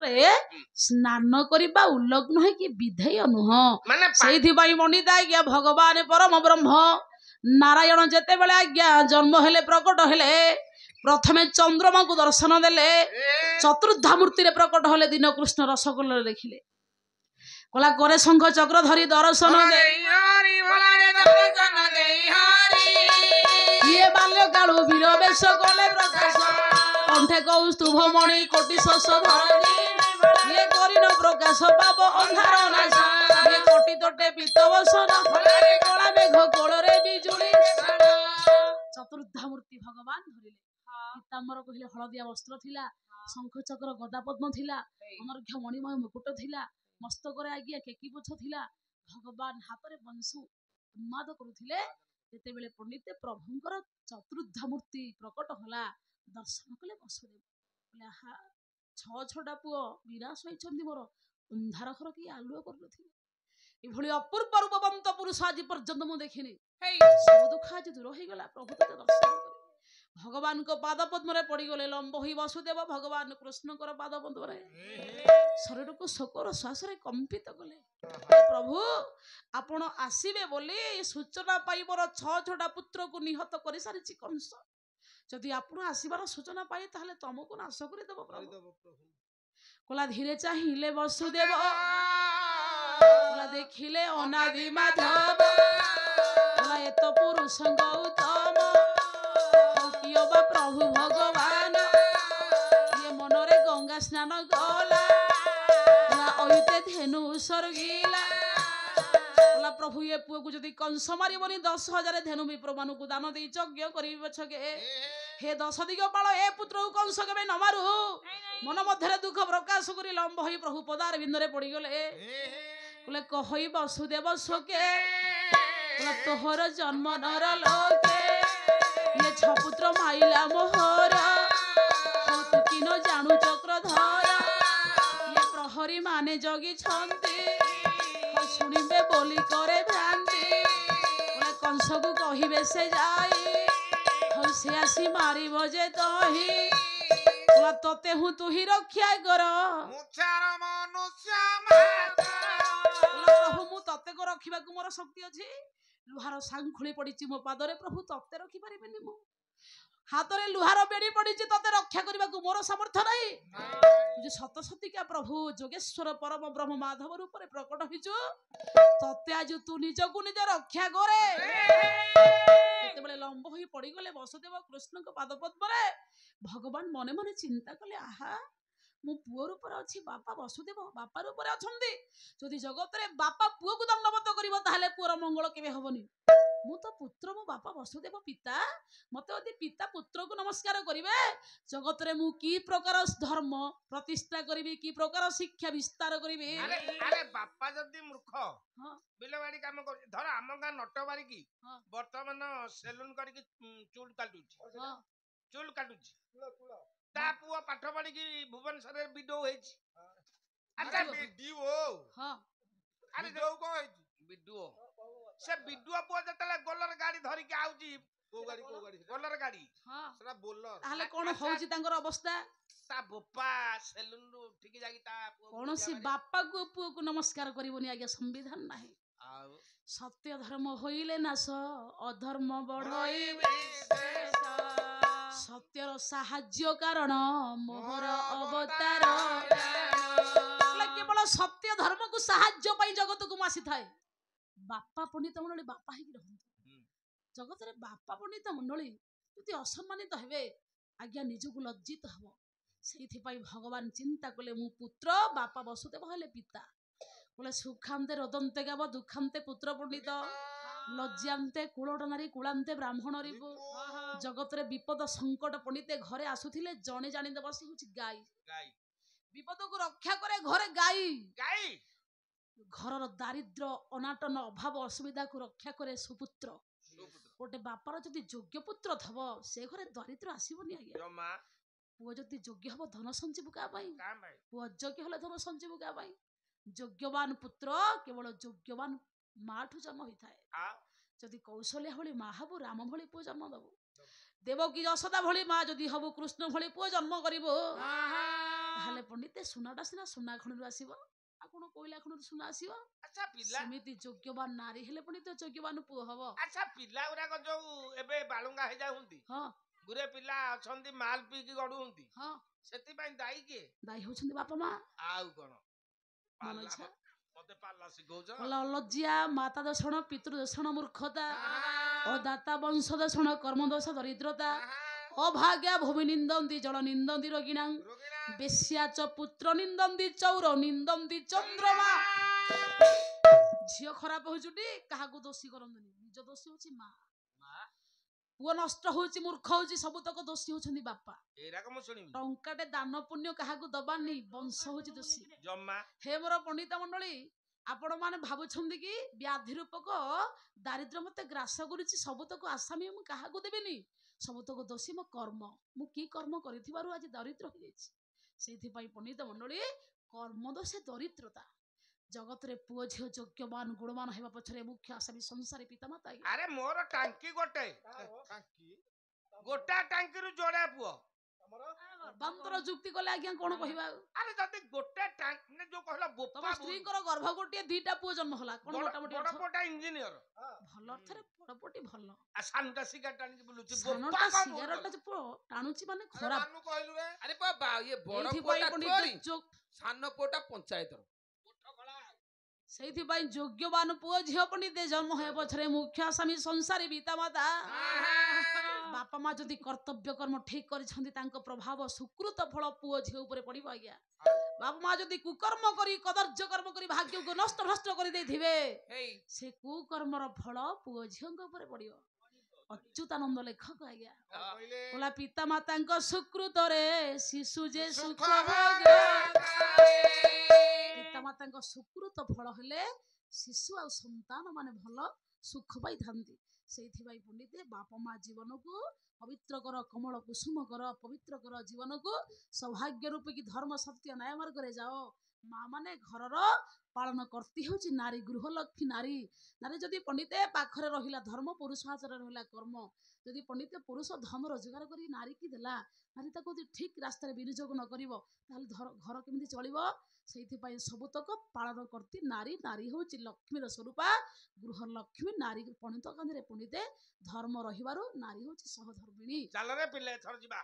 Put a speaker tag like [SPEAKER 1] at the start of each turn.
[SPEAKER 1] ସ୍ନାନ କରିବା ଉଲ୍ଲଗ୍ନ ହେଇକି ବିଧେୟ ନୁହଁ। ସେଇଥିପାଇଁ ପଣ୍ଡିତ ଆଜ୍ଞା ଭଗବାନ ପରମ ବ୍ରହ୍ମ ନାରାୟଣ ଯେତେବେଳେ ଆଜ୍ଞା ଜନ୍ମ ହେଲେ ପ୍ରକଟ ହେଲେ ପ୍ରଥମେ ଚନ୍ଦ୍ରମାକୁ ଦର୍ଶନ ଦେଲେ, ଚତୁର୍ଦ୍ଧା ମୂର୍ତ୍ତିରେ ପ୍ରକଟ ହେଲେ ଦିନ କୃଷ୍ଣ ରସଗୋଲରେ ଦେଖିଲେ, କଲା করে ଶଙ୍ଖ ଚକ୍ର ଧରି ଦର୍ଶନ ଇଏ ବାଲ୍ୟ କାଳୁ ବୀର ବେଶ କଲେ ପ୍ରକାଶ, କଣ୍ଠେ କୌସ୍ତୁଭ ମଣି କୋଟି ଶଶ ଧରି, ଇଏ କରିନ ପ୍ରକାଶ ପାବ ଅନ୍ଧାର ନାଶ, ଇଏ କୋଟି ତୋଟେ ପିତ ବସନ କଳା ମେଘ କୋଳରେ ବିଜୁଳି। ଚତୁର୍ଦ୍ଧା ମୂର୍ତ୍ତି ଭଗବାନ ଧରିଲେ। ପୀତାମ୍ବର କହିଲେ ହଳଦିଆ ବସ୍ତ୍ର ଥିଲା, ଶଙ୍ଖ ଚକ୍ର ଗଦା ପଦ୍ମ ଥିଲା, ଅନର୍ଘ୍ୟ ମଣିମୟ ମୁକୁଟ ଥିଲା, ମସ୍ତକରେ ଆଜ୍ଞା କେକି ପୁଛ ଥିଲା, ଭଗବାନ ହାତରେ ବଂଶ ଉନ୍ମାଦ କରୁଥିଲେ। ଯେତେବେଳେ ପଣ୍ଡିତେ ପ୍ରଭୁଙ୍କର ଚତୁର୍ଦ୍ଧା ମୂର୍ତ୍ତି ପ୍ରକଟ ହେଲା, ଦର୍ଶନ କଲେ ବସୁଦେବ, କହିଲେ ଆହା 6 ପୁଅ ବିନାଶ ହୋଇଛନ୍ତି ମୋର, ଅନ୍ଧାର ଘର କି ଆଲୁଅ କରୁନଥିଲେ, ଏଭଳି ଅପୂର୍ବ ରୂପବନ୍ତ ପୁରୁଷ ଆଜି ପର୍ଯ୍ୟନ୍ତ ମୁଁ ଦେଖିନି, ସବୁ ଦୁଃଖ ଆଜି ଦୂର ହେଇଗଲା, ପ୍ରଭୁ ତତେ ଦର୍ଶନ କଲେ। ଭଗବାନଙ୍କ ପାଦ ପଦ୍ମରେ ପଡିଗଲେ, ଲମ୍ବ ହୋଇ ବସୁଦେବ ଭଗବାନ କୃଷ୍ଣଙ୍କର ପାଦ ପଦ୍ମରେ ଶରୀରକୁ ଶୋକର ଶ୍ୱାସରେ କମ୍ପିତ କଲେ। ପ୍ରଭୁ ଆପଣ ଆସିବେ ବୋଲି ସୂଚନା ପାଇ ମୋର 6 ପୁତ୍ରକୁ ନିହତ କରିସାରିଛି କଂସ, ଯଦି ଆପଣ ଆସିବାର ସୂଚନା ପାଇ ତାହେଲେ ତମକୁ ନାଶ କରିଦେବ ପ୍ରଭୁ। କଲା ଧୀରେ ଚାହିଁଲେ ବସୁଦେବ, କଲା ଦେଖିଲେ ଅନାଦି ମାଧବ, କଲା ଏତ ପୁରୁଷ ଗୌତମ କିଏ ବା ପ୍ରଭୁ ଭଗବାନ, ଇଏ ମନରେ ଗଙ୍ଗା ସ୍ନାନ ଗଲା, ଅଇତେ ଧେନୁ ସର୍ଗିଲା, କଲା ପ୍ରଭୁ ଏ ପୁଅକୁ ଯଦି କଂସ ମାରିବନି 10,000 ଧେନୁ ବିପ୍ରମାନଙ୍କୁ ଦାନ ଦେଇ ଯଜ୍ଞ କରିବି ପଛକେ, हे 10 ଦିଗପାଳ ଏ ପୁତ୍ରକୁ କଂସ କେବେ ନ ମାରୁ। ମନ ମଧ୍ୟରେ ଦୁଃଖ ପ୍ରକାଶ କରି ଲମ୍ବ ହୋଇ ପ୍ରଭୁ ପଦାର ବିନ୍ଦରେ ପଡିଗଲେ, କହିଲେ କହଇ ବସୁଦେବ ଶୋକେ, ତୋହର ଜନ୍ମ ନର ଲୋକେ, ଇଏ 6 ପୁତ୍ର ମାଇଲା ମୋହର, ତୁ କି ନ ଜାଣୁ ଚକ୍ରଧର, ଇଏ ପ୍ରହରୀ ମାନେ ଜଗିଛନ୍ତି, ଶୁଣିବେ ବୋଲି କରେ ଭ୍ରାନ୍ତି, କଂସକୁ କହିବେ ସେ ଯାଇ, ସେ ଆସି ମାରିବ ଯେ ତହି, ତତେ ହୁଁ ତୁ ହି ରକ୍ଷା କର, ପ୍ରଭୁ ମୁଁ ତତେ ରଖିବାକୁ ମୋର ଶକ୍ତି ଅଛି, ଲୁହାର ସାଙ୍ଖୁଳି ପଡିଛି ମୋ ପାଦରେ, ପ୍ରଭୁ ତତେ ରଖିପାରିବିନି, ମୁଁ ହାତରେ ଲୁହାର ବେଡି ପଡିଛି, ତତେ ରକ୍ଷା କରିବାକୁ ମୋର ସାମର୍ଥ୍ୟ ନାହିଁ। ସତ ସତିକା ପ୍ରଭୁ ଯୋଗେଶ୍ୱର ପରମ ବ୍ରହ୍ମ ମାଧବ ରୂପରେ ପ୍ରକଟ ହେଇଛୁ, ତତେ ଆଜି ତୁ ନିଜକୁ ନିଜ ରକ୍ଷା କରେ। ଯେତେବେଳେ ଲମ୍ବ ହୋଇ ପଡିଗଲେ ବସୁଦେବ କୃଷ୍ଣଙ୍କ ପାଦ ପଦ୍ମରେ, ଭଗବାନ ମନେ ମନେ ଚିନ୍ତା କଲେ, ଆହା ମୁଁ ପୁଅ ରୂପରେ ଅଛି, ବାପା ବସୁଦେବ ବାପା ରୂପରେ ଅଛନ୍ତି, ଯଦି ଜଗତରେ ବାପା ପୁଅକୁ ଦଣ୍ଡବତ କରିବ ତାହେଲେ ପୁଅର ମଙ୍ଗଳ କେବେ ହବନି। ମୁଁ ତ ପୁତ୍ର, ମୋ ବାପା ବସୁଦେବ ପିତା, ମତେ ଯଦି ପିତା ପୁତ୍ରକୁ ନମସ୍କାର କରିବେ, ଜଗତରେ ମୁଁ କି ପ୍ରକାର ଧର୍ମ ପ୍ରତିଷ୍ଠା କରିବି, କି ପ୍ରକାର ଶିକ୍ଷା ବିସ୍ତାର କରିବି।
[SPEAKER 2] ଆରେ ବାପା ଯଦି ମୂର୍ଖ ବିଲବାଡି କାମ କରୁଛି, ଧର ଆମ ଗାଁ ନଟ ବାରିକି ବର୍ତ୍ତମାନ ସେଲୁନ କରିକି ଚୁଲ କାଟୁଛି, ତା ପୁଅ ପାଠ ପଢିକି ଭୁବନେଶ୍ୱରରେ ବିଡିଓ ହେଇଛି, ସେ ବିଡିଓ ପୁଅ ଯେତେବେଳେ ଗୋଲର ଗାଡି ଧରିକି ଆଉଛି, ଗୋଲର ଗାଡି
[SPEAKER 1] ତାହେଲେ କଣ ହଉଛି ତାଙ୍କର ଅବସ୍ଥା?
[SPEAKER 2] ତା ବୋପା ସେଲୁନରୁ ଉଠିକି ଯାଇକି ତା
[SPEAKER 1] କୌଣସି ବାପାକୁ ପୁଅକୁ ନମସ୍କାର କରିବନି ଆଜ୍ଞା, ସମ୍ବିଧାନ ନାହିଁ। ସତ୍ୟ ଧର୍ମ ହୋଇଲେ ନାଶ, ଅଧର୍ମ ବଢଇବେ ସତ୍ୟର ସାହାଯ୍ୟ କାରଣ ମୋହର ଅବତାର, କେବଳ ସତ୍ୟ ଧର୍ମକୁ ସାହାଯ୍ୟ ପାଇଁ ଜଗତକୁ ମୁଁ ଆସିଥାଏ। ବାପା ପଣ୍ଡିତ ମଣ୍ଡଳୀ ବାପା ହେଇକି ରହନ୍ତୁ, ଜଗତରେ ବାପା ପଣ୍ଡିତ ମଣ୍ଡଳୀ ଯଦି ଅସମ୍ମାନିତ ହେବେ ଆଜ୍ଞା ନିଜକୁ ଲଜ୍ଜିତ ହବ। ସେଇଥିପାଇଁ ଭଗବାନ ଚିନ୍ତା କଲେ, ମୁଁ ପୁତ୍ର, ବାପା ବସୁଦେବ ହେଲେ ପିତା, ବୋଲେ ସୁଖାନ୍ତେ ରୋଦନ୍ତେ ଗାବ ଦୁଃଖାନ୍ତେ ପୁତ୍ର ପଣ୍ଡିତ, ଲଜ୍ଜାନ୍ତେ କୁଳଟ ନାରୀ କୁଳାନ୍ତେ ବ୍ରାହ୍ମଣ ରିପୁ। ଜଗତରେ ବିପଦ ସଙ୍କଟ ପଣ୍ଡିତେ ଘରେ ଆସୁଥିଲେ, ଜଣେ ଜାଣିଦେବ ସେ ହଉଛି ଗାଈ, ବିପଦକୁ ରକ୍ଷା କରେ ଘରେ ଗାଈ, ଘରର ଦାରିଦ୍ର୍ୟ ଅନାଟନ ଅଭାବ ଅସୁବିଧାକୁ ରକ୍ଷା କରେ ସୁପୁତ୍ର। ଗୋଟେ ବାପାର ଯଦି ଯୋଗ୍ୟ ପୁତ୍ର ଥବ, ସେ ଘରେ ଦାରିଦ୍ର୍ୟ ଆସିବନି ଆଜ୍ଞା। ପୁଅ ଯଦି ଯୋଗ୍ୟ ହବ ଧନ ସଞ୍ଚିବୁ କାହା ପାଇଁ, ପୁଅ ଅଯୋଗ୍ୟ ହେଲେ ଧନ ସଞ୍ଚିବୁ କାହା ପାଇଁ। ଯୋଗ୍ୟବାନ ପୁତ୍ର କେବଳ ଯୋଗ୍ୟବାନ ମାଠୁ ଜନ୍ମ ହୋଇଥାଏ। ଯଦି କୌଶଲ୍ୟା ଭଳି ମା ହବୁ, ରାମ ଭଳି ପୁଅ ଜନ୍ମ ଦବୁ, ଦେବକୀ ଯଶୋଦା ଭଳି ମା ଯଦି ହବୁ, କୃଷ୍ଣ ଭଳି ପୁଅ ଜନ୍ମ କରିବୁ, ତାହେଲେ ପଣ୍ଡିତେ ସୁନାଟା ସିନା ସୁନା ଖଣିରୁ ଆସିବ, ଆଉ କଣ କୋଇଲା ଖଣିରୁ ସୁନା ଆସିବ?
[SPEAKER 2] ଆଚ୍ଛା ପିଲା
[SPEAKER 1] ସେମିତି ଯୋଗ୍ୟବାନ ନାରୀ ହେଲେ ପଣ୍ଡିତ ଯୋଗ୍ୟବାନ ପୁଅ ହବ।
[SPEAKER 2] ଆଚ୍ଛା ପିଲା ଗୁଡାକ ଯୋଉ ଏବେ ବାଳୁଙ୍ଗା ହେଇଯାଉଛନ୍ତି,
[SPEAKER 1] ହଁ
[SPEAKER 2] ଗୁରେ ପିଲା ଅଛନ୍ତି ମାଲ ପିଇକି ଗଡୁଛନ୍ତି,
[SPEAKER 1] ହଁ
[SPEAKER 2] ସେଥିପାଇଁ ଦାୟୀ କିଏ?
[SPEAKER 1] ଦାୟୀ ହଉଛନ୍ତି ବାପା ମା।
[SPEAKER 2] ଆଉ କଣ
[SPEAKER 1] ମନ
[SPEAKER 2] ପାଲା
[SPEAKER 1] ଇଚ୍ଛା
[SPEAKER 2] ମତେ ପାଲା ଶିଖଉଛ?
[SPEAKER 1] ଲଜ୍ଜା, ମାତା ଦୂଷଣ, ପିତୃ ଦୂଷଣ, ମୂର୍ଖତା, ଅଦାତା ବଂଶ ଦୂଷଣ, କର୍ମ ଦୋଷ, ଦରିଦ୍ରତା, ଅଭାଗ୍ୟା ଭୂମି ନିନ୍ଦନ୍ତି, ଜଳ ନିନ୍ଦନ୍ତି, ରୋଗିଣା ବେଶ୍ୟାଚ ପୁତ୍ର ନିନ୍ଦନ୍ତି, ଚୌର ନିନ୍ଦନ୍ତି, ଚନ୍ଦ୍ରମା। ଝିଅ ଖରାପ ହଉଛୁଟି କାହାକୁ ଦୋଷୀ କରନ୍ତୁନି, ନିଜ ଦୋଷୀ ହଉଛି ମା। ପୁଅ ନଷ୍ଟ ହଉଛି, ମୂର୍ଖ ହଉଛି, ସବୁତକ ଦୋଷୀ ହଉଛନ୍ତି ବାପା।
[SPEAKER 2] ଏଇରାକ ମୁଁ ଶୁଣିବି।
[SPEAKER 1] ଟଙ୍କାଟେ ଦାନ ପୁଣ୍ୟ କାହାକୁ ଦବାନି, ବଂଶ ହଉଛି ଦୋଷୀ।
[SPEAKER 2] ଜମା
[SPEAKER 1] ହେ ମୋର ପଣ୍ଡିତ ମଣ୍ଡଳୀ, ଆପଣ ମାନେ ଭାବୁଛନ୍ତି କି ବ୍ୟାଧି ରୂପକ ଦାରିଦ୍ର୍ୟ ମତେ ଗ୍ରାସ କରୁଛି, ସବୁତକ ଆସାମୀ ମୁଁ କାହାକୁ ଦେବିନି, ସବୁତକ ଦୋଷୀ ମୋ କର୍ମ, ମୁଁ କି କର୍ମ କରିଥିବାରୁ ଆଜି ଦରିଦ୍ର ହେଇଯାଇଛି। ସେଇଥିପାଇଁ ପଣ୍ଡିତ ମଣ୍ଡଳୀ କର୍ମ ଦୋଷେ ଦରିଦ୍ରତା। ଜଗତରେ ପୁଅ ଝିଅ ଯୋଗ୍ୟବାନ ଗୁଣବାନ ହେବା ପଛରେ ମୁଖ୍ୟ ଆସାମୀ ସଂସାରୀ ପିତାମାତା।
[SPEAKER 2] ଆରେ ମୋର ଟାଙ୍କି ଗୋଟେ ଗୋଟା ଟାଙ୍କିରୁ ଯୋଡେ ପୁଅ।
[SPEAKER 1] ବାନ୍ତର ଯୁକ୍ତି କଲେ ଆଜ୍ଞା କଣ କହିବା?
[SPEAKER 2] ଆରେ ଯଦି ଗୋଟେ ଟାଙ୍କି ଯୋଉ କହିଲ
[SPEAKER 1] ତମ
[SPEAKER 2] ବୋପା
[SPEAKER 1] ସ୍ତ୍ରୀଙ୍କର ଗର୍ଭ ଗୋଟିଏ, ଦିଟା ପୁଅ ଜନ୍ମ ହେଲା, କଣ ମୋଟାମୋଟି
[SPEAKER 2] ବଡ ପୁଅଟା ଇଞ୍ଜିନିୟର,
[SPEAKER 1] ଭଲ ଅର୍ଥରେ ବଡ ପୁଅଟି ଭଲ,
[SPEAKER 2] ଆଉ ସାନଟା ସିଗାରେଟ ଆଣିକି ବୁଲୁଛି।
[SPEAKER 1] ସାନଟା ସିଗାରେଟ ପୁଅ ଟାଣୁଛି ମାନେ ଖରାପ।
[SPEAKER 2] କହିଲୁ ରେ
[SPEAKER 3] ଆରେ ବାବା ଇଏ ବଡ
[SPEAKER 1] ଏଇଥିପାଇଁ
[SPEAKER 3] ପୁଅଟା
[SPEAKER 1] ପଣ୍ଡିତ
[SPEAKER 3] ତୋରି, ସାନ ପୁଅଟା ପଞ୍ଚାୟତର।
[SPEAKER 1] ସେଇଥିପାଇଁ ଯୋଗ୍ୟବାନ ପୁଅ ଝିଅ ପଣ୍ଡିତେ ଜନ୍ମ ହେବା ପଛରେ ମୁଖ୍ୟ ଆସାମୀ ସଂସାରୀ ପିତାମାତା। ବାପା ମା ଯଦି କର୍ତ୍ତବ୍ୟ କର୍ମ ଠିକ କରିଛନ୍ତି, ତାଙ୍କ ପ୍ରଭାବ ସୁକୃତ ଫଳ ପୁଅ ଝିଅ ଉପରେ ପଡିବ ଆଜ୍ଞା। ବାପା ମା ଯଦି କୁକର୍ମ କରି କଦର୍ଯ୍ୟ କର୍ମ କରି ଭାଗ୍ୟକୁ ନଷ୍ଟ ଭ୍ରଷ୍ଟ କରିଦେଇଥିବେ, ସେ କୁକର୍ମର ଫଳ ପୁଅ ଝିଅଙ୍କ ଉପରେ ପଡିବ। ଅଚ୍ୟୁତାନନ୍ଦ ଲେଖକ ଆଜ୍ଞା କହିଲା, ପିତା ମାତାଙ୍କ ସୁକୃତରେ ଶିଶୁ ଯେ ସୁଖ ଭୋଗେ। ପିତା ମାତାଙ୍କ ସୁକୃତ ଫଳ ହେଲେ ଶିଶୁ ଆଉ ସନ୍ତାନ ମାନେ ଭଲ ସୁଖ ପାଇଥାନ୍ତି। ସେଇଥିପାଇଁ ପଣ୍ଡିତେ ବାପା ମା ଜୀବନକୁ ପବିତ୍ର କର, କମଳ କୁସୁମ କର, ପବିତ୍ର କର ଜୀବନକୁ, ସୌଭାଗ୍ୟ ରୂପୀ କି ଧର୍ମ ସତ୍ୟ ନ୍ୟାୟ ମାର୍ଗରେ ଯାଅ। ମା ମାନେ ଘରର ପାଳନ କର୍ତ୍ତି ହଉଛି ନାରୀ, ଗୃହ ଲକ୍ଷ୍ମୀ ନାରୀ। ନାରୀ ଯଦି ପଣ୍ଡିତେ ପାଖରେ ରହିଲା ଧର୍ମ, ପୁରୁଷ ହାତରେ ରହିଲା କର୍ମ। ଯଦି ପଣ୍ଡିତେ ପୁରୁଷ ଧନ ରୋଜଗାର କରି ନାରୀ କି ଦେଲା, ନାରୀ ତାକୁ ଯଦି ଠିକ ରାସ୍ତାରେ ବିନିଯୋଗ ନ କରିବ, ତାହେଲେ ଘର କେମିତି ଚଳିବ? ସେଇଥିପାଇଁ ସବୁତକ ପାଳନ କର୍ତ୍ତି ନାରୀ, ନାରୀ ହଉଛି ଲକ୍ଷ୍ମୀର ସ୍ୱରୂପା, ଗୃହ ଲକ୍ଷ୍ମୀ ନାରୀ। ପଣ୍ଡିତ କାନ୍ଧରେ ପଣ୍ଡିତେ ଧର୍ମ ରହିବାରୁ ନାରୀ ହଉଛି ସହଧର୍ମିଣୀ।
[SPEAKER 2] ଚାଲରେ ପିଲେ ଏଥର ଯିବା।